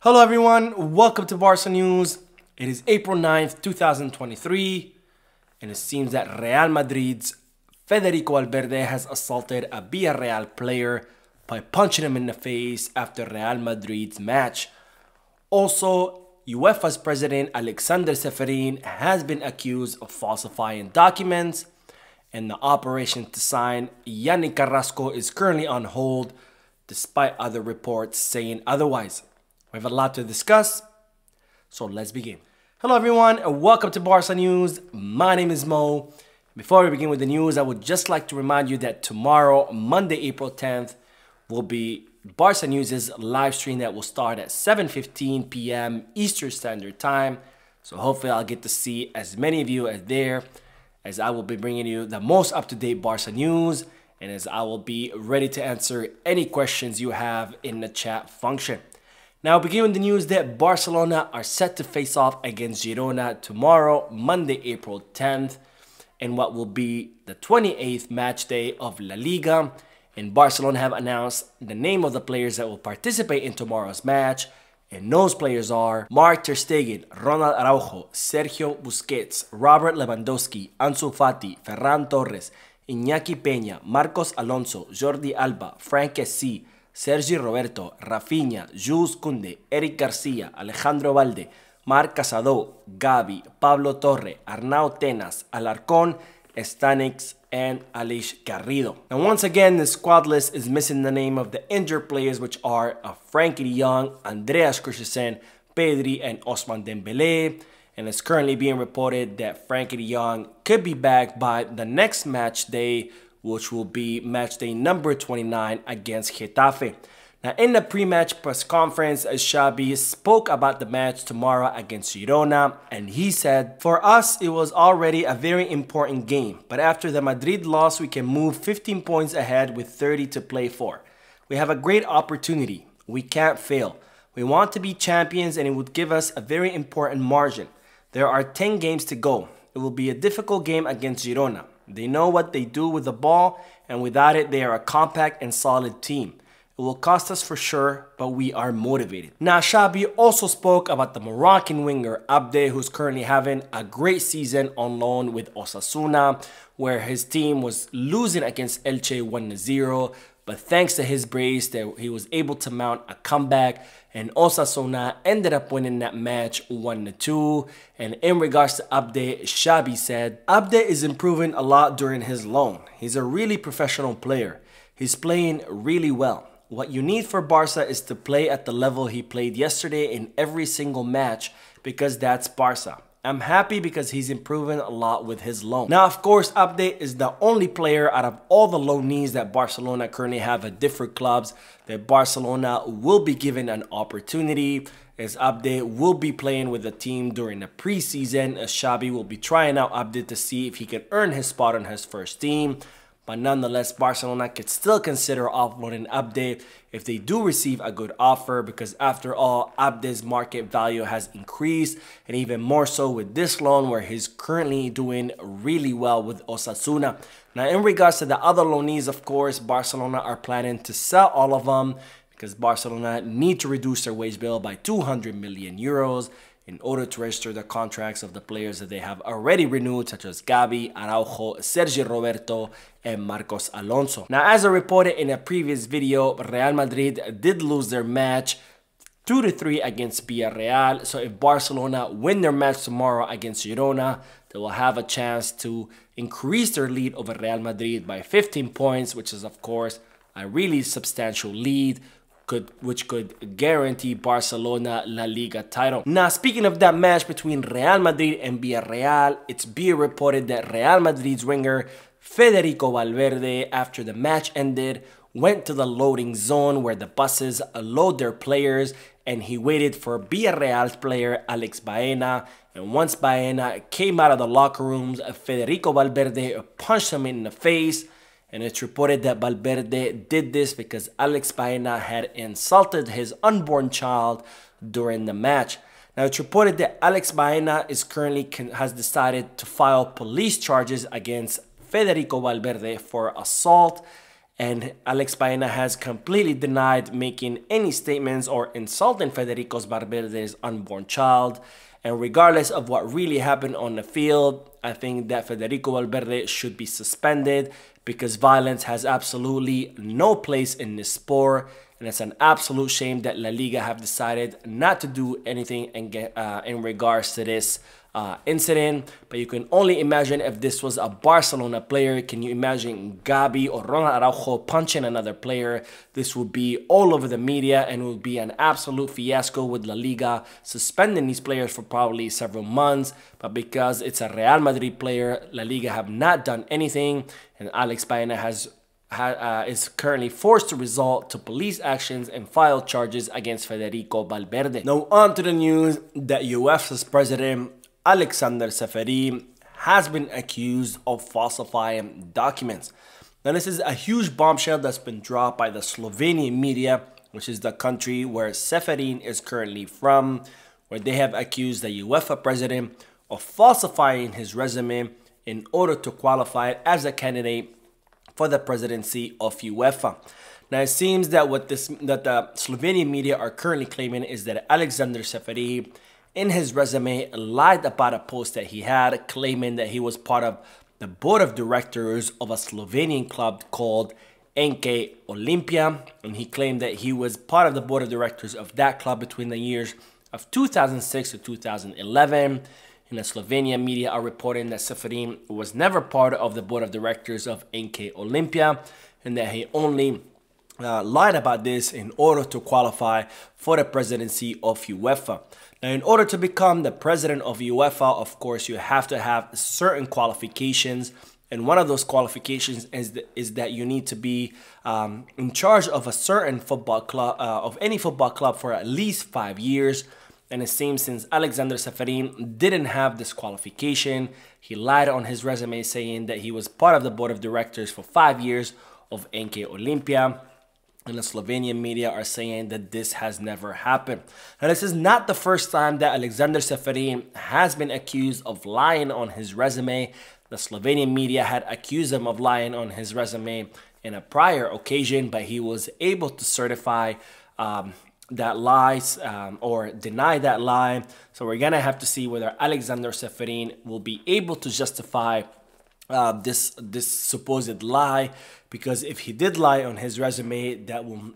Hello everyone, welcome to Barca News. It is April 9th, 2023, and it seems that Real Madrid's Federico Valverde has assaulted a Villareal player by punching him in the face after Real Madrid's match. Also, UEFA's president Alexander Ceferin has been accused of falsifying documents, and the operation to sign Yannick Carrasco is currently on hold, despite other reports saying otherwise. We have a lot to discuss, so let's begin. Hello everyone and welcome to Barca News. My name is Mo. Before we begin with the news, I would just like to remind you that tomorrow, Monday, April 10th, will be Barca News' live stream that will start at 7:15 p.m. Eastern Standard Time. So hopefully I'll get to see as many of you as there, as I will be bringing you the most up-to-date Barca news, and as I will be ready to answer any questions you have in the chat function. Now, beginning with the news that Barcelona are set to face off against Girona tomorrow, Monday, April 10th, in what will be the 28th match day of La Liga. And Barcelona have announced the name of the players that will participate in tomorrow's match. And those players are Marc Ter Stegen, Ronald Araujo, Sergio Busquets, Robert Lewandowski, Ansu Fati, Ferran Torres, Iñaki Peña, Marcos Alonso, Jordi Alba, Frank Kessie, Sergi Roberto, Rafinha, Jules Koundé, Eric Garcia, Alejandro Valde, Marc Casado, Gavi, Pablo Torre, Arnau Tenas, Alarcón, Stanix, and Aleix Garrido. And once again, the squad list is missing the name of the injured players, which are Frankie de Jong, Andreas Christensen, Pedri, and Ousmane Dembélé. And it's currently being reported that Frankie de Jong could be back by the next match day, which will be match day number 29 against Getafe. Now, in the pre-match press conference, Xabi spoke about the match tomorrow against Girona, and he said, "For us, it was already a very important game, but after the Madrid loss, we can move 15 points ahead with 30 to play for. We have a great opportunity. We can't fail. We want to be champions, and it would give us a very important margin. There are 10 games to go. It will be a difficult game against Girona. They know what they do with the ball, and without it, they are a compact and solid team. It will cost us for sure, but we are motivated." Now, Xabi also spoke about the Moroccan winger Abde, who's currently having a great season on loan with Osasuna, where his team was losing against Elche 1-0, but thanks to his brace, that he was able to mount a comeback, and Osasuna ended up winning that match 1-2. And in regards to Abde, Xabi said, "Abde is improving a lot during his loan. He's a really professional player. He's playing really well. What you need for Barca is to play at the level he played yesterday in every single match, because that's Barca. I'm happy because he's improving a lot with his loan." Now, of course, Abde is the only player out of all the loanees that Barcelona currently have at different clubs that Barcelona will be given an opportunity, as Abde will be playing with the team during the preseason, as Xabi will be trying out Abde to see if he can earn his spot on his first team. But nonetheless, Barcelona could still consider offloading Abde if they do receive a good offer, because after all, Abde's market value has increased, and even more so with this loan, where he's currently doing really well with Osasuna. Now, in regards to the other loanees, of course, Barcelona are planning to sell all of them, because Barcelona need to reduce their wage bill by 200 million euros in order to register the contracts of the players that they have already renewed, such as Gavi, Araujo, Sergi Roberto, and Marcos Alonso. Now, as I reported in a previous video, Real Madrid did lose their match 2-3 against Villareal. So if Barcelona win their match tomorrow against Girona, they will have a chance to increase their lead over Real Madrid by 15 points, which is, of course, a really substantial lead, which could guarantee Barcelona La Liga title. Now, speaking of that match between Real Madrid and Villareal, it's being reported that Real Madrid's winger Federico Valverde, after the match ended, went to the loading zone where the buses load their players, and he waited for Villarreal's player Alex Baena. And once Baena came out of the locker rooms, Federico Valverde punched him in the face. And it's reported that Valverde did this because Alex Baena had insulted his unborn child during the match. Now, it's reported that Alex Baena has decided to file police charges against Federico Valverde for assault, And Alex Baena has completely denied making any statements or insulting Federico Valverde's unborn child. And regardless of what really happened on the field, I think that Federico Valverde should be suspended because violence has absolutely no place in this sport. And it's an absolute shame that La Liga have decided not to do anything in regards to this incident. But you can only imagine if this was a Barcelona player. Can you imagine Gabi or Ronald Araujo punching another player? This would be all over the media and it would be an absolute fiasco with La Liga suspending these players for probably several months. But because it's a Real Madrid player, La Liga have not done anything, and Alex Baena is currently forced to resort to police actions and file charges against Federico Valverde. Now on to the news that UEFA's president Alexander Ceferin has been accused of falsifying documents. Now this is a huge bombshell that's been dropped by the Slovenian media, which is the country where Ceferin is currently from, where they have accused the UEFA president of falsifying his resume in order to qualify as a candidate for the presidency of UEFA. Now it seems that the Slovenian media are currently claiming is that Alexander Ceferin in his resume lied about a post that he had, claiming that he was part of the board of directors of a Slovenian club called NK Olimpija, and he claimed that he was part of the board of directors of that club between the years of 2006 to 2011. And the Slovenian media are reporting that Ceferin was never part of the board of directors of NK Olimpija and that he only lied about this in order to qualify for the presidency of UEFA. Now, in order to become the president of UEFA, of course, you have to have certain qualifications. And one of those qualifications is that you need to be in charge of a certain football club, of any football club for at least 5 years. And it seems since Alexander Ceferin didn't have this qualification, he lied on his resume saying that he was part of the board of directors for 5 years of NK Olimpija. And the Slovenian media are saying that this has never happened. Now, this is not the first time that Alexander Ceferin has been accused of lying on his resume. The Slovenian media had accused him of lying on his resume in a prior occasion, but he was able to certify that lies or deny that lie. So we're gonna have to see whether Alexander Ceferin will be able to justify this supposed lie, because if he did lie on his resume, that will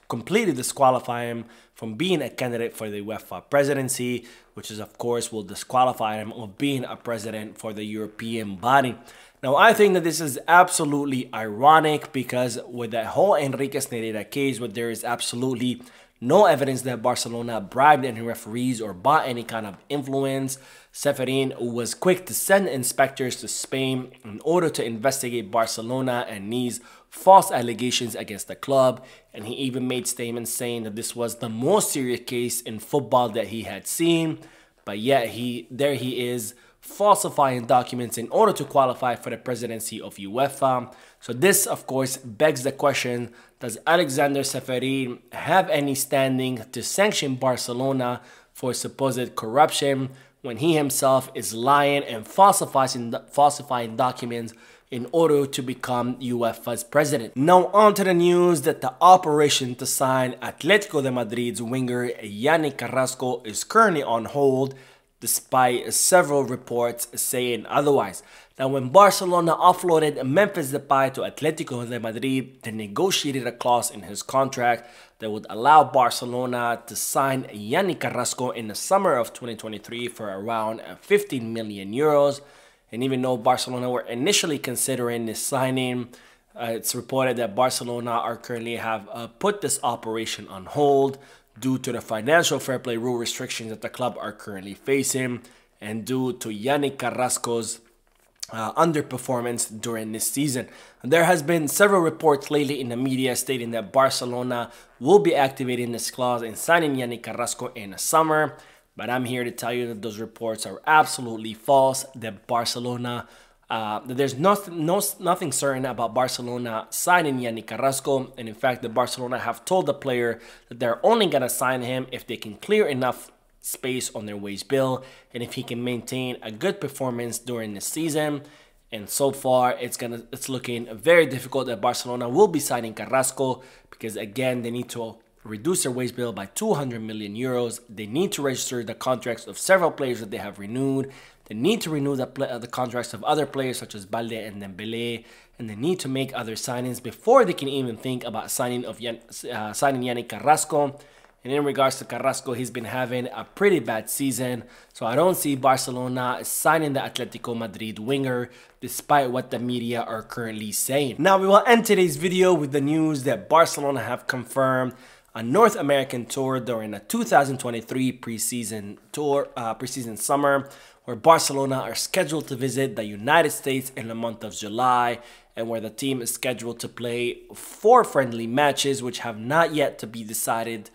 completely disqualify him from being a candidate for the UEFA presidency, which is of course will disqualify him of being a president for the European body. Now I think that this is absolutely ironic, because with the whole Enriquez Negreira case, where there is absolutely no evidence that Barcelona bribed any referees or bought any kind of influence, Ceferin was quick to send inspectors to Spain in order to investigate Barcelona and these false allegations against the club. And he even made statements saying that this was the most serious case in football that he had seen. But yet there he is falsifying documents in order to qualify for the presidency of UEFA. So this, of course, begs the question, does Alexander Ceferin have any standing to sanction Barcelona for supposed corruption when he himself is lying and falsifying documents in order to become UEFA's president? Now on to the news that the operation to sign Atletico de Madrid's winger Yannick Carrasco is currently on hold, despite several reports saying otherwise. Now, when Barcelona offloaded Memphis Depay to Atletico de Madrid, they negotiated a clause in his contract that would allow Barcelona to sign Yannick Carrasco in the summer of 2023 for around 15 million euros. And even though Barcelona were initially considering this signing, it's reported that Barcelona are currently have put this operation on hold due to the financial fair play rule restrictions that the club are currently facing, and due to Yannick Carrasco's underperformance during this season. And there has been several reports lately in the media stating that Barcelona will be activating this clause and signing Yannick Carrasco in the summer. But I'm here to tell you that those reports are absolutely false, that Barcelona there's nothing certain about Barcelona signing Yannick Carrasco. And in fact, the Barcelona have told the player that they're only going to sign him if they can clear enough space on their wage bill and if he can maintain a good performance during the season. And so far, it's looking very difficult that Barcelona will be signing Carrasco because, again, they need to reduce their wage bill by 200 million euros. They need to register the contracts of several players that they have renewed. They need to renew the contracts of other players such as Valverde and Dembele, and they need to make other signings before they can even think about signing Yannick Carrasco. And in regards to Carrasco, he's been having a pretty bad season, so I don't see Barcelona signing the Atletico Madrid winger, despite what the media are currently saying. Now we will end today's video with the news that Barcelona have confirmed a North American tour during the 2023 preseason summer, where Barcelona are scheduled to visit the United States in the month of July, and where the team is scheduled to play 4 friendly matches, which have not yet to be decided.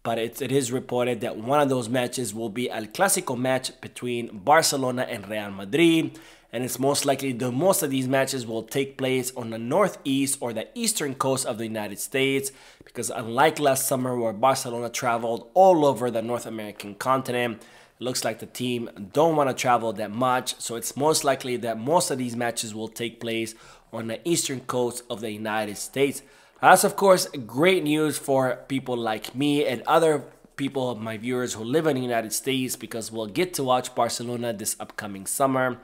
But it is reported that one of those matches will be El Clásico match between Barcelona and Real Madrid. And it's most likely that most of these matches will take place on the northeast or the eastern coast of the United States. Because unlike last summer where Barcelona traveled all over the North American continent, it looks like the team don't want to travel that much. So it's most likely that most of these matches will take place on the eastern coast of the United States. That's, of course, great news for people like me and other people, my viewers who live in the United States, because we'll get to watch Barcelona this upcoming summer.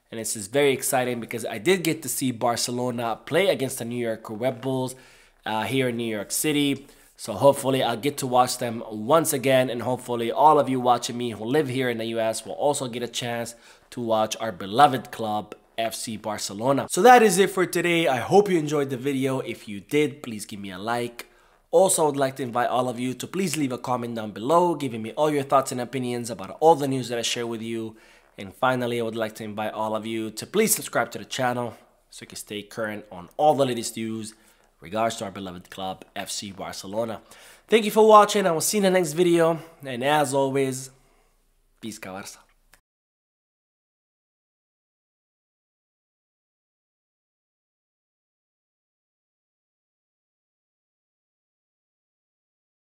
And this is very exciting because I did get to see Barcelona play against the New York Red Bulls here in New York City. So hopefully I'll get to watch them once again, and hopefully all of you watching me who live here in the US will also get a chance to watch our beloved club, FC Barcelona. So that is it for today. I hope you enjoyed the video. If you did, please give me a like. Also, I would like to invite all of you to please leave a comment down below, giving me all your thoughts and opinions about all the news that I share with you. And finally, I would like to invite all of you to please subscribe to the channel so you can stay current on all the latest news regards to our beloved club, FC Barcelona. Thank you for watching. I will see you in the next video. And as always, peace, Barça.